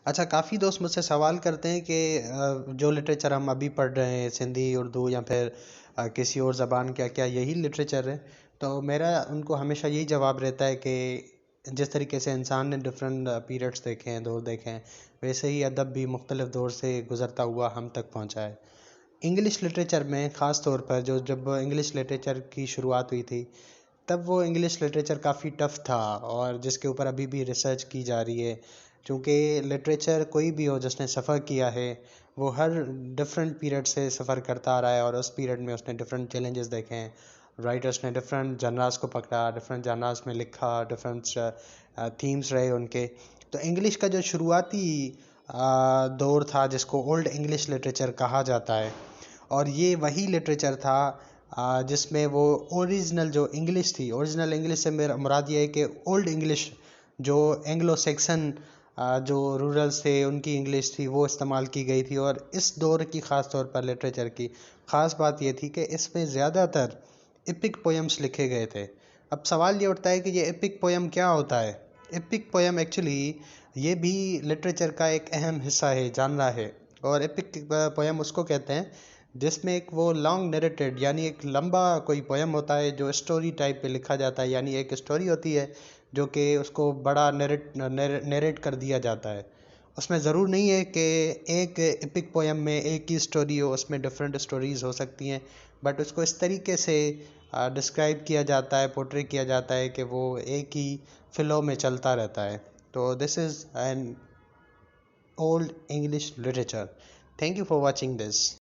अच्छा, काफ़ी दोस्त मुझसे सवाल करते हैं कि जो लिटरेचर हम अभी पढ़ रहे हैं, सिंधी, उर्दू या फिर किसी और ज़बान का, क्या यही लिटरेचर है? तो मेरा उनको हमेशा यही जवाब रहता है कि जिस तरीके से इंसान ने डिफरेंट पीरियड्स देखे हैं, दौर देखे हैं, वैसे ही अदब भी मुख्तलिफ दौर से गुज़रता हुआ हम तक पहुँचा है। इंग्लिश लिटरेचर में ख़ास तौर पर जब इंग्लिश लिटरेचर की शुरुआत हुई थी, तब वो इंग्लिश लिटरेचर काफ़ी टफ़ था और जिसके ऊपर अभी भी रिसर्च की जा रही है। क्योंकि लिटरेचर कोई भी हो जिसने सफ़र किया है, वो हर डिफरेंट पीरियड से सफ़र करता आ रहा है और उस पीरियड में उसने डिफरेंट चैलेंजेस देखे हैं। राइटर्स ने डिफरेंट जनरास को पकड़ा, डिफरेंट जनरास में लिखा, डिफरेंट थीम्स रहे उनके। तो इंग्लिश का जो शुरुआती दौर था, जिसको ओल्ड इंग्लिश लिटरेचर कहा जाता है, और ये वही लिटरेचर था जिसमें वो ओरिजिनल जो इंग्लिश थी, ओरिजिनल इंग्लिश से मेरा मुराद ये है कि ओल्ड इंग्लिश जो एंग्लो सेक्सन जो रूरल्स थे उनकी इंग्लिश थी, वो इस्तेमाल की गई थी। और इस दौर की ख़ास तौर पर लिटरेचर की ख़ास बात ये थी कि इसमें ज़्यादातर एपिक पोएम्स लिखे गए थे। अब सवाल ये उठता है कि ये एपिक पोएम क्या होता है? एपिक पोएम एक्चुअली ये भी लिटरेचर का एक अहम हिस्सा है, जानना है। और एपिक पोएम उसको कहते हैं जिसमें एक वो लॉन्ग नरेटेड, यानी एक लंबा कोई पोएम होता है जो स्टोरी टाइप पे लिखा जाता है, यानी एक स्टोरी होती है जो कि उसको बड़ा नरेट कर दिया जाता है। उसमें ज़रूर नहीं है कि एक एपिक पोएम में एक ही स्टोरी हो, उसमें डिफरेंट स्टोरीज़ हो सकती हैं, बट उसको इस तरीके से डिस्क्राइब किया जाता है, पोर्ट्रे किया जाता है कि वो एक ही फ़्लो में चलता रहता है। तो this is an old English literature. Thank you for watching this.